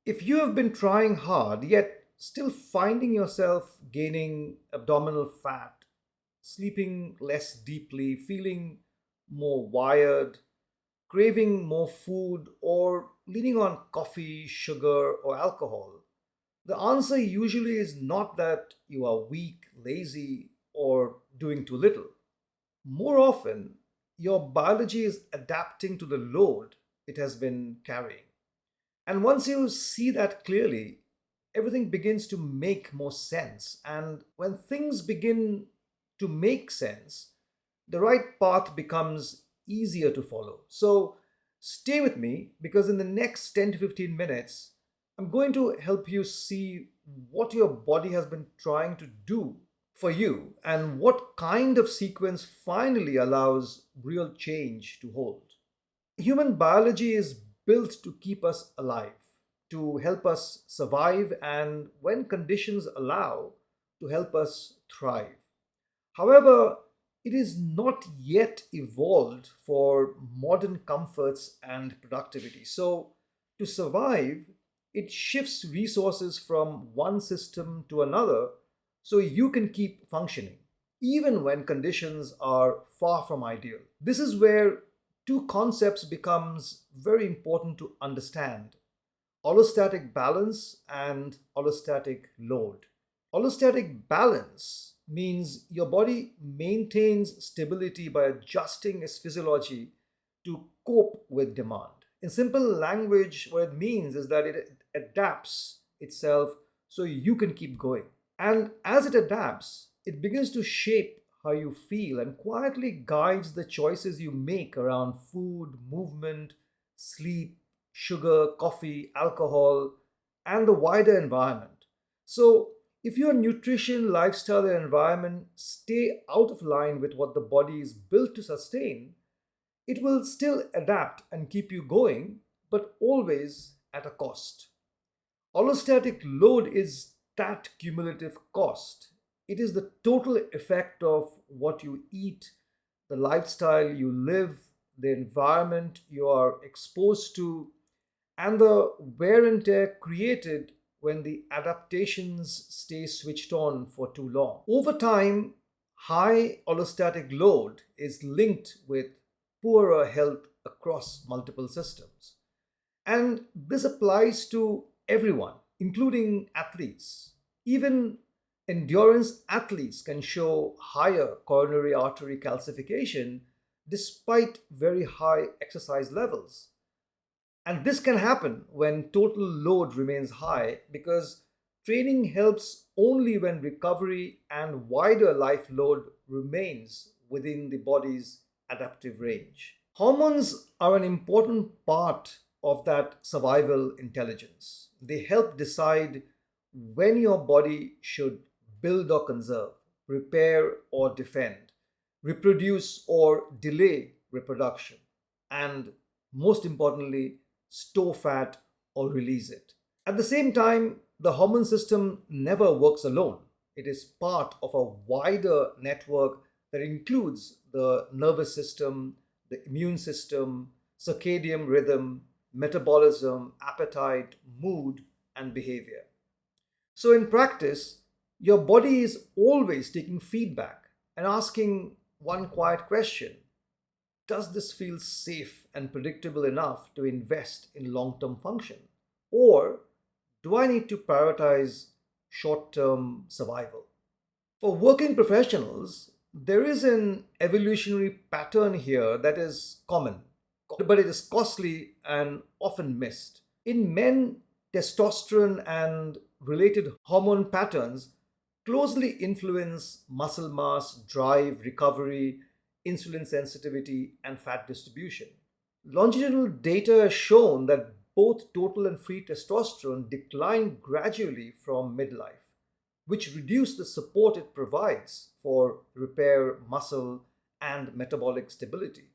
If you have been trying hard, yet still finding yourself gaining abdominal fat, sleeping less deeply, feeling more wired, craving more food, or leaning on coffee, sugar, or alcohol, the answer usually is not that you are weak, lazy, or doing too little. More often, your biology is adapting to the load it has been carrying. And once you see that clearly, everything begins to make more sense. And when things begin to make sense, the right path becomes easier to follow. So stay with me because in the next 10 to 15 minutes, I'm going to help you see what your body has been trying to do for you and what kind of sequence finally allows real change to hold. Human biology is built to keep us alive, to help us survive, and when conditions allow, to help us thrive. However, it is not yet evolved for modern comforts and productivity. So, to survive, it shifts resources from one system to another so you can keep functioning, even when conditions are far from ideal. This is where two concepts becomes very important to understand: allostatic balance and allostatic load. Allostatic balance means your body maintains stability by adjusting its physiology to cope with demand. In simple language, what it means is that it adapts itself so you can keep going. And as it adapts, it begins to shape how you feel and quietly guides the choices you make around food, movement, sleep, sugar, coffee, alcohol, and the wider environment. So, if your nutrition, lifestyle, and environment stay out of line with what the body is built to sustain, it will still adapt and keep you going, but always at a cost. Allostatic load is that cumulative cost. It is the total effect of what you eat, the lifestyle you live, the environment you are exposed to, and the wear and tear created when the adaptations stay switched on for too long. Over time, high allostatic load is linked with poorer health across multiple systems. And this applies to everyone, including athletes. Even endurance athletes can show higher coronary artery calcification despite very high exercise levels. And this can happen when total load remains high because training helps only when recovery and wider life load remains within the body's adaptive range. Hormones are an important part of that survival intelligence. They help decide when your body should build or conserve, repair or defend, reproduce or delay reproduction, and most importantly, store fat or release it. At the same time, the hormone system never works alone. It is part of a wider network that includes the nervous system, the immune system, circadian rhythm, metabolism, appetite, mood, and behavior. So, in practice, your body is always taking feedback and asking one quiet question: does this feel safe and predictable enough to invest in long term function? Or do I need to prioritize short term survival? For working professionals, there is an evolutionary pattern here that is common, but it is costly and often missed. In men, testosterone and related hormone patterns closely influence muscle mass, drive, recovery, insulin sensitivity, and fat distribution. Longitudinal data has shown that both total and free testosterone decline gradually from midlife, which reduce the support it provides for repair, muscle, and metabolic stability.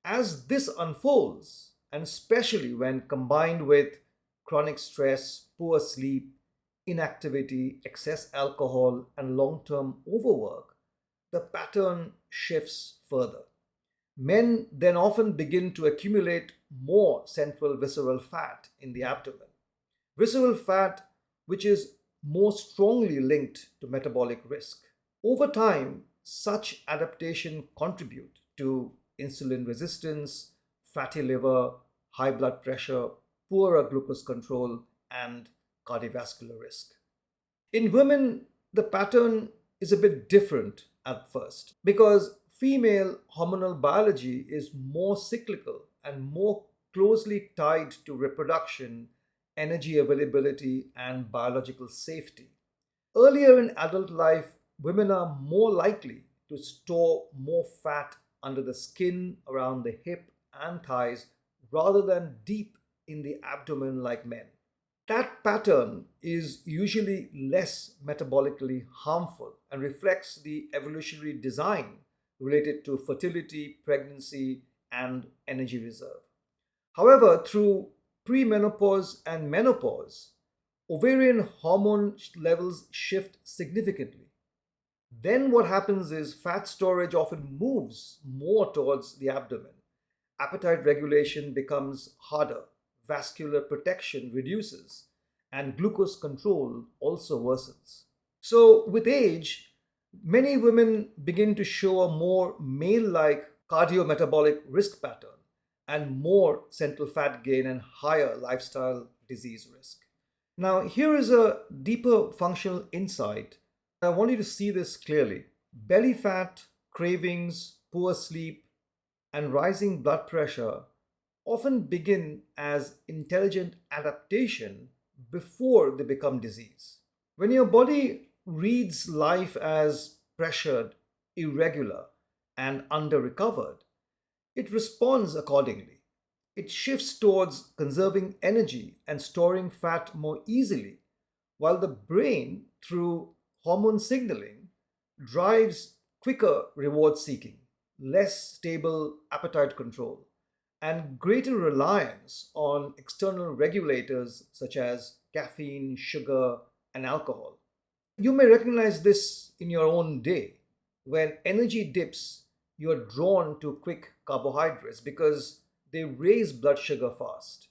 As this unfolds, and especially when combined with chronic stress, poor sleep, inactivity, excess alcohol, and long term overwork, the pattern shifts further. Men then often begin to accumulate more central visceral fat in the abdomen, visceral fat, which is more strongly linked to metabolic risk. Over time, such adaptation contribute to insulin resistance, fatty liver, high blood pressure, poorer glucose control, and cardiovascular risk. In women, the pattern is a bit different at first because female hormonal biology is more cyclical and more closely tied to reproduction, energy availability, and biological safety. Earlier in adult life, women are more likely to store more fat under the skin, around the hip and thighs, rather than deep in the abdomen like men. That pattern is usually less metabolically harmful and reflects the evolutionary design related to fertility, pregnancy, and energy reserve. However, through premenopause and menopause, ovarian hormone levels shift significantly. Then, what happens is fat storage often moves more towards the abdomen. Appetite regulation becomes harder, vascular protection reduces, and glucose control also worsens. So, with age, many women begin to show a more male like cardiometabolic risk pattern and more central fat gain and higher lifestyle disease risk. Now, here is a deeper functional insight. I want you to see this clearly. Belly fat, cravings, poor sleep, and rising blood pressure often begin as intelligent adaptation before they become disease. When your body reads life as pressured, irregular, and under recovered, it responds accordingly. It shifts towards conserving energy and storing fat more easily, while the brain, through hormone signaling, drives quicker reward seeking, less stable appetite control, and greater reliance on external regulators such as caffeine, sugar, and alcohol. You may recognize this in your own day. When energy dips, you are drawn to quick carbohydrates because they raise blood sugar fast.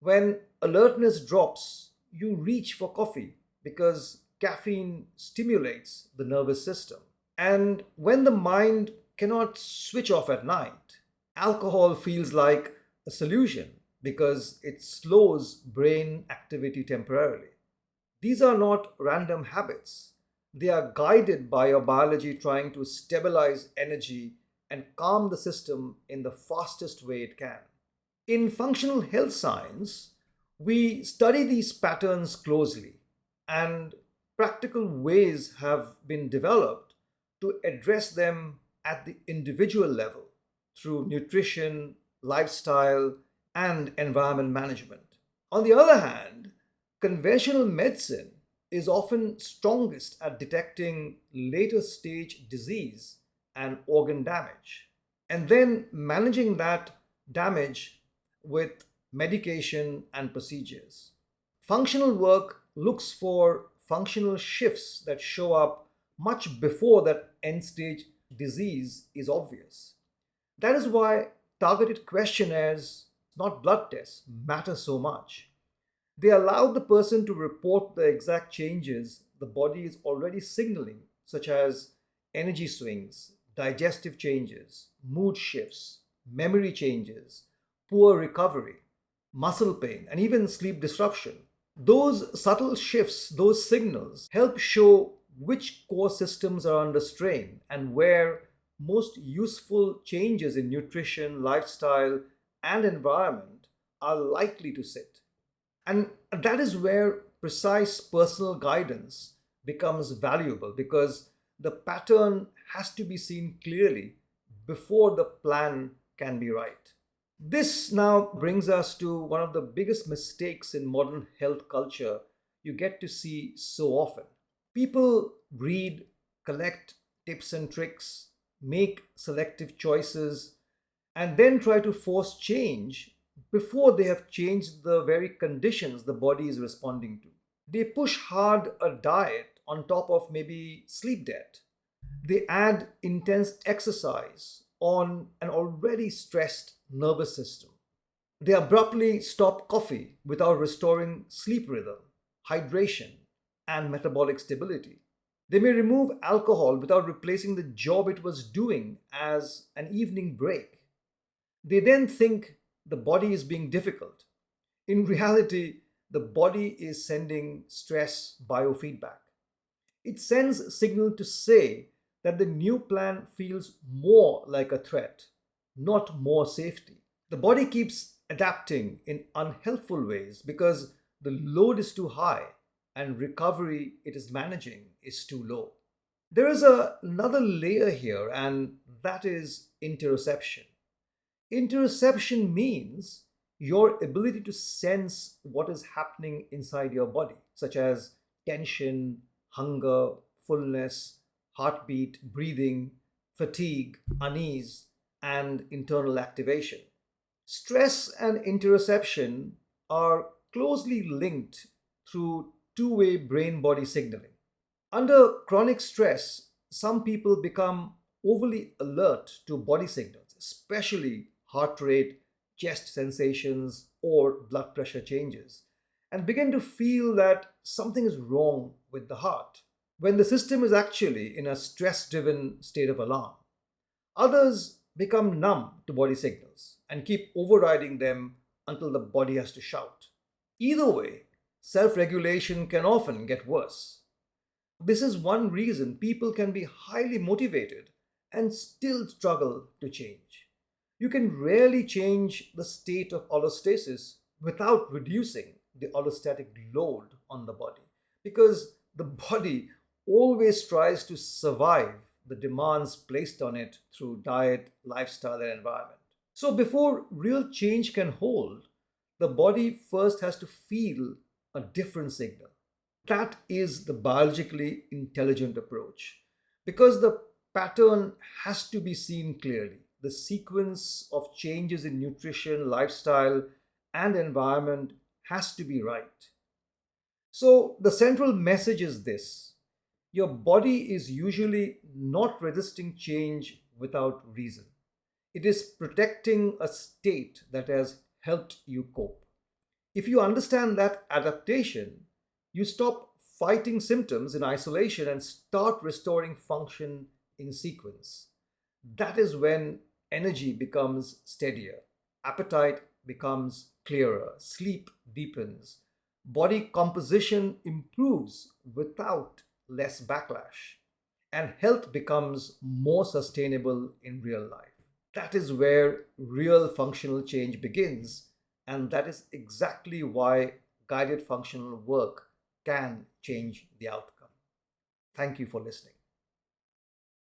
When alertness drops, you reach for coffee because caffeine stimulates the nervous system. And when the mind cannot switch off at night, alcohol feels like a solution because it slows brain activity temporarily. These are not random habits. They are guided by your biology trying to stabilize energy and calm the system in the fastest way it can. In functional health science, we study these patterns closely, and practical ways have been developed to address them at the individual level through nutrition, lifestyle, and environment management. On the other hand, conventional medicine is often strongest at detecting later stage disease and organ damage, and then managing that damage with medication and procedures. Functional work looks for functional shifts that show up much before that end stage disease is obvious. That is why targeted questionnaires, not blood tests, matter so much. They allow the person to report the exact changes the body is already signaling, such as energy swings, digestive changes, mood shifts, memory changes, poor recovery, muscle pain, and even sleep disruption. Those subtle shifts, those signals, help show which core systems are under strain and where most useful changes in nutrition, lifestyle, and environment are likely to sit. And that is where precise personal guidance becomes valuable because the pattern has to be seen clearly before the plan can be right. This now brings us to one of the biggest mistakes in modern health culture you get to see so often. People read, collect tips and tricks, make selective choices, and then try to force change before they have changed the very conditions the body is responding to. They push hard a diet on top of maybe sleep debt. They add intense exercise on an already stressed nervous system. They abruptly stop coffee without restoring sleep rhythm, hydration, and metabolic stability. They may remove alcohol without replacing the job it was doing as an evening break. They then think the body is being difficult. In reality, the body is sending stress biofeedback. It sends signal to say that the new plan feels more like a threat, not more safety. The body keeps adapting in unhelpful ways because the load is too high and recovery it is managing is too low. There is another layer here, and that is interoception. Interoception means your ability to sense what is happening inside your body, such as tension, hunger, fullness, heartbeat, breathing, fatigue, unease, and internal activation. Stress and interoception are closely linked through two-way brain body signaling. Under chronic stress, some people become overly alert to body signals, especially heart rate, chest sensations, or blood pressure changes, and begin to feel that something is wrong with the heart when the system is actually in a stress driven state of alarm. Others become numb to body signals and keep overriding them until the body has to shout. Either way, self regulation can often get worse. This is one reason people can be highly motivated and still struggle to change. You can rarely change the state of allostasis without reducing the allostatic load on the body because the body always tries to survive the demands placed on it through diet, lifestyle, and environment. So, before real change can hold, the body first has to feel a different signal. That is the biologically intelligent approach because the pattern has to be seen clearly. The sequence of changes in nutrition, lifestyle, and environment has to be right. So, the central message is this: your body is usually not resisting change without reason, it is protecting a state that has helped you cope. If you understand that adaptation, you stop fighting symptoms in isolation and start restoring function in sequence. That is when energy becomes steadier, appetite becomes clearer, sleep deepens, body composition improves without less backlash, and health becomes more sustainable in real life. That is where real functional change begins, and that is exactly why guided functional work can change the outcome. Thank you for listening.